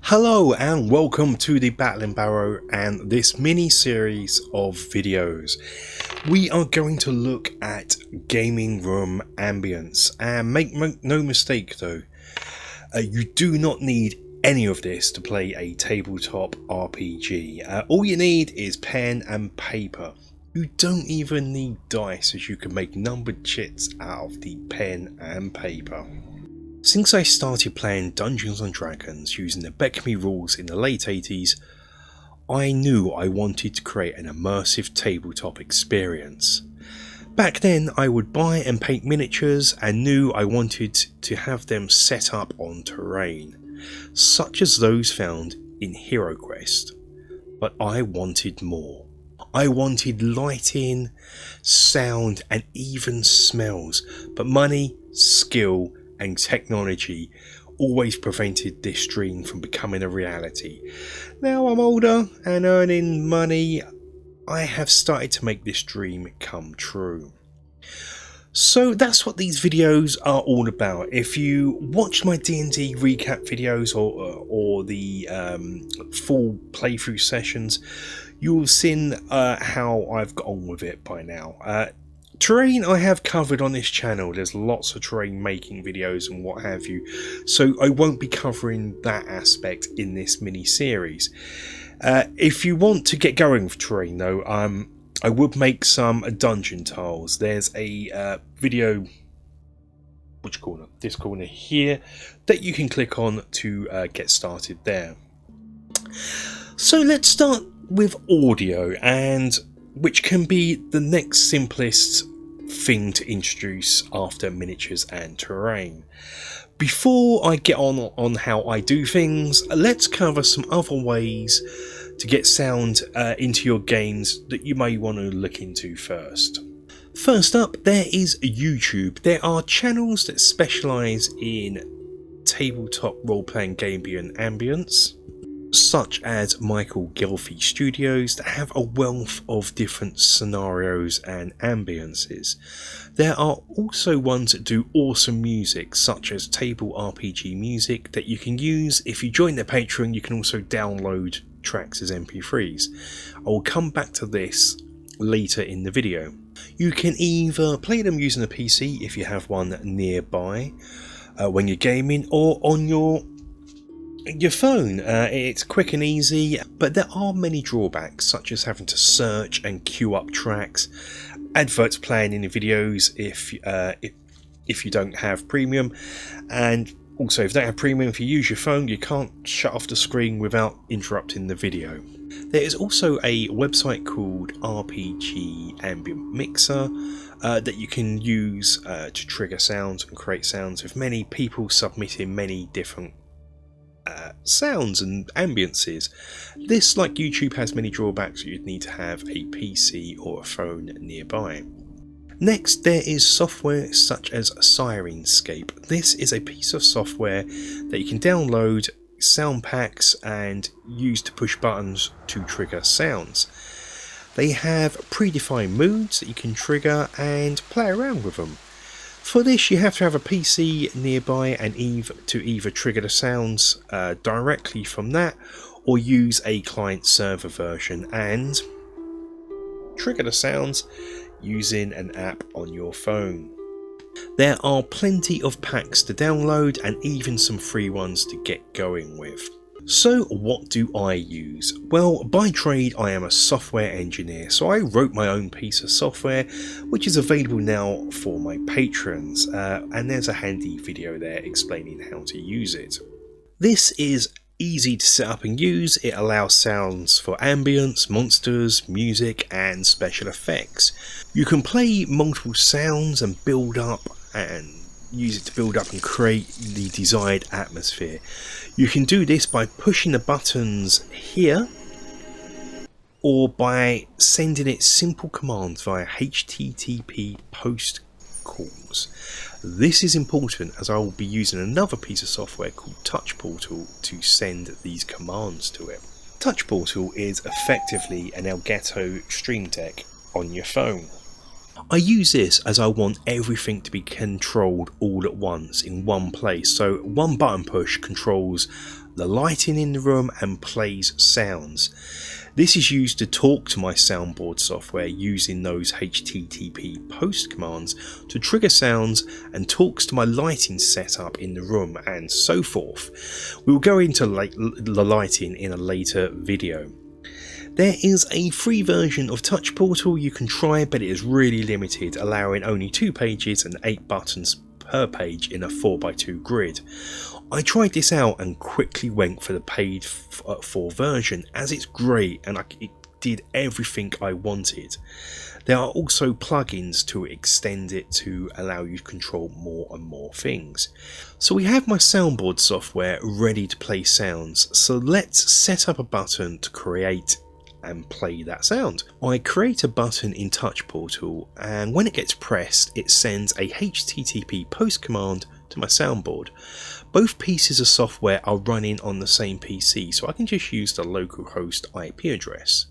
Hello and welcome to the Battling Barrow and this mini series of videos. We are going to look at gaming room ambience, and make no mistake though, you do not need any of this to play a tabletop RPG. All you need is pen and paper. You don't even need dice, as you can make numbered chits out of the pen and paper. Since I started playing Dungeons & Dragons using the Beckme rules in the late 80s, I knew I wanted to create an immersive tabletop experience. Back then I would buy and paint miniatures and knew I wanted to have them set up on terrain, such as those found in HeroQuest. But I wanted more. I wanted lighting, sound and even smells, but money, skill and technology always prevented this dream from becoming a reality. Now I'm older and earning money, I have started to make this dream come true. So that's what these videos are all about. If you watch my D&D recap videos or the full playthrough sessions, you'll have seen how I've got on with it by now. Terrain I have covered on this channel. There's lots of terrain making videos and what have you, so I won't be covering that aspect in this mini series. If you want to get going with terrain though, I would make some dungeon tiles. There's a video, which corner? This corner here, that you can click on to get started there. So let's start with audio, and which can be the next simplest thing to introduce after miniatures and terrain. Before I get on how I do things, let's cover some other ways to get sound into your games that you may want to look into first. First up, there is YouTube. There are channels that specialise in tabletop role-playing gaming and ambience, such as Michael Gelfie Studios, that have a wealth of different scenarios and ambiences. There are also ones that do awesome music, such as Table RPG Music, that you can use. If you join their Patreon, you can also download tracks as MP3s. I will come back to this later in the video. You can either play them using a PC if you have one nearby when you're gaming, or on your phone. It's quick and easy, but there are many drawbacks, such as having to search and queue up tracks, adverts playing in the videos if you don't have premium, and also if you don't have premium, if you use your phone, you can't shut off the screen without interrupting the video. There is also a website called RPG Ambient Mixer that you can use to trigger sounds and create sounds, with many people submitting many different sounds and ambiences. This, like YouTube, has many drawbacks. You'd need to have a PC or a phone nearby. Next, there is software such as Sirenscape. This is a piece of software that you can download sound packs and use to push buttons to trigger sounds. They have predefined moods that you can trigger and play around with them. For this, you have to have a PC nearby and either trigger the sounds directly from that, or use a client-server version and trigger the sounds using an app on your phone. There are plenty of packs to download and even some free ones to get going with. So what do I use? Well, by trade I am a software engineer, so I wrote my own piece of software which is available now for my patrons, and there's a handy video there explaining how to use it. This is easy to set up and use. It allows sounds for ambience, monsters, music and special effects. You can play multiple sounds and build up and use it to build up and create the desired atmosphere. You can do this by pushing the buttons here, or by sending it simple commands via HTTP post calls. This is important, as I will be using another piece of software called Touch Portal to send these commands to it. Touch Portal is effectively an Elgato Stream Deck on your phone. I use this as I want everything to be controlled all at once in one place, so one button push controls the lighting in the room and plays sounds. This is used to talk to my soundboard software using those HTTP post commands to trigger sounds, and talks to my lighting setup in the room, and so forth. We'll go into the lighting in a later video. There is a free version of Touch Portal you can try, but it is really limited, allowing only 2 pages and 8 buttons per page in a 4x2 grid. I tried this out and quickly went for the paid for version, as it's great and it did everything I wanted. There are also plugins to extend it to allow you to control more and more things. So we have my soundboard software ready to play sounds, so let's set up a button to create and play that sound. I create a button in Touch Portal, and when it gets pressed it sends a HTTP post command to my soundboard. Both pieces of software are running on the same PC, so I can just use the localhost IP address.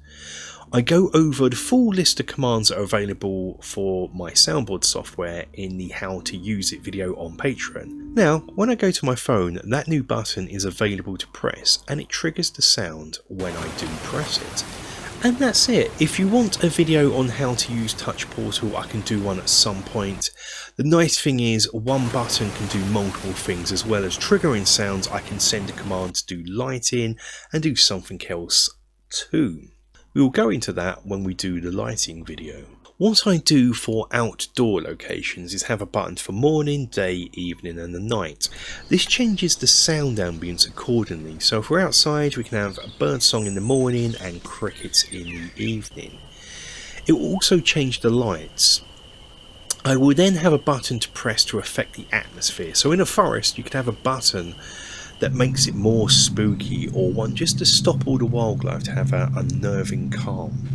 I go over the full list of commands that are available for my soundboard software in the how to use it video on Patreon. Now, when I go to my phone, that new button is available to press, and it triggers the sound when I do press it. And that's it. If you want a video on how to use Touch Portal, I can do one at some point. The nice thing is one button can do multiple things. As well as triggering sounds, I can send a command to do lighting and do something else too. We will go into that when we do the lighting video. What I do for outdoor locations is have a button for morning, day, evening and the night. This changes the sound ambience accordingly, so if we're outside we can have a bird song in the morning and crickets in the evening. It will also change the lights. I will then have a button to press to affect the atmosphere, so in a forest you could have a button that makes it more spooky, or one just to stop all the wildlife to have an unnerving calm.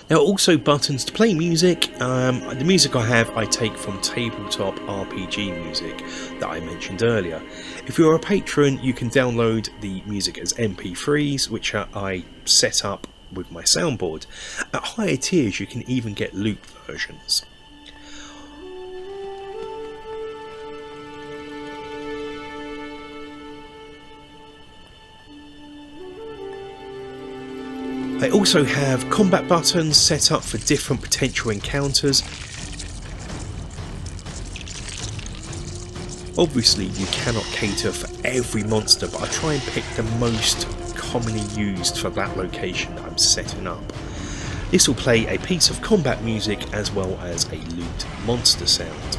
There are also buttons to play music. The music I have I take from tabletop RPG music that I mentioned earlier. If you're a patron you can download the music as MP3s, which I set up with my soundboard. At higher tiers you can even get loop versions. I also have combat buttons set up for different potential encounters. Obviously you cannot cater for every monster, but I try and pick the most commonly used for that location that I'm setting up. This will play a piece of combat music as well as a loot monster sound.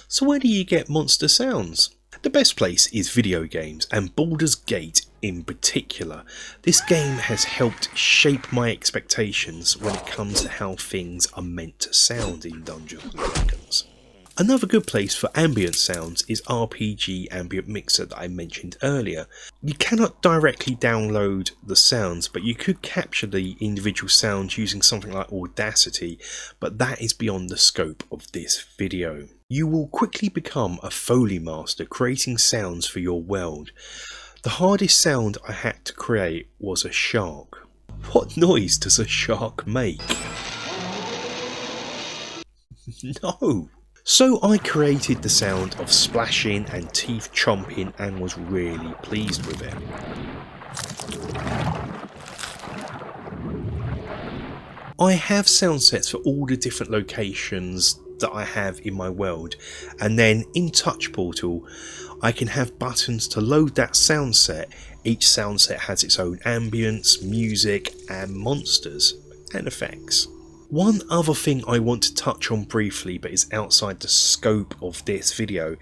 So where do you get monster sounds? The best place is video games, and Baldur's Gate in particular. This game has helped shape my expectations when it comes to how things are meant to sound in Dungeons & Dragons. Another good place for ambient sounds is RPG Ambient Mixer that I mentioned earlier. You cannot directly download the sounds, but you could capture the individual sounds using something like Audacity, but that is beyond the scope of this video. You will quickly become a Foley master, creating sounds for your world. The hardest sound I had to create was a shark. What noise does a shark make? No! So I created the sound of splashing and teeth chomping and was really pleased with it. I have sound sets for all the different locations that I have in my world, and then in Touch Portal I can have buttons to load that sound set. Each sound set has its own ambience, music and monsters and effects. One other thing I want to touch on briefly, but is outside the scope of this video,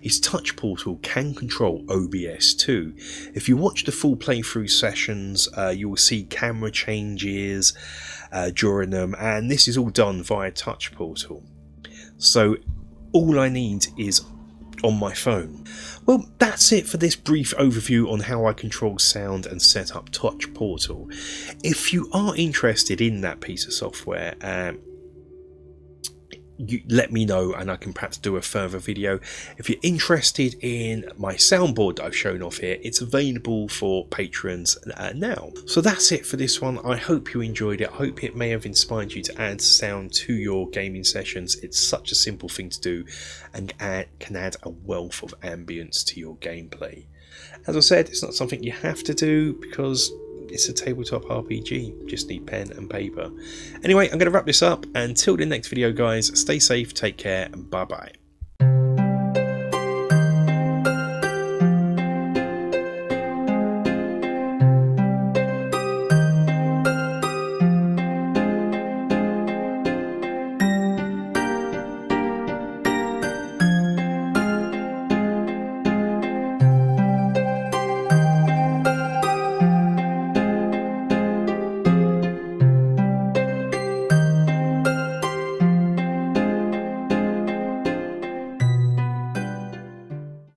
is Touch Portal can control OBS too. If you watch the full playthrough sessions, you will see camera changes during them, and this is all done via Touch Portal. So all I need is on my phone. Well, that's it for this brief overview on how I control sound and set up Touch Portal. If you are interested in that piece of software, you let me know and I can perhaps do a further video. If you're interested in my soundboard that I've shown off here, it's available for patrons now. So that's it for this one. I hope you enjoyed it. I hope it may have inspired you to add sound to your gaming sessions. It's such a simple thing to do and can add a wealth of ambience to your gameplay. As I said, it's not something you have to do because it's a tabletop RPG. You just need pen and paper. Anyway, I'm going to wrap this up. Until the next video, guys, stay safe, take care, and bye bye.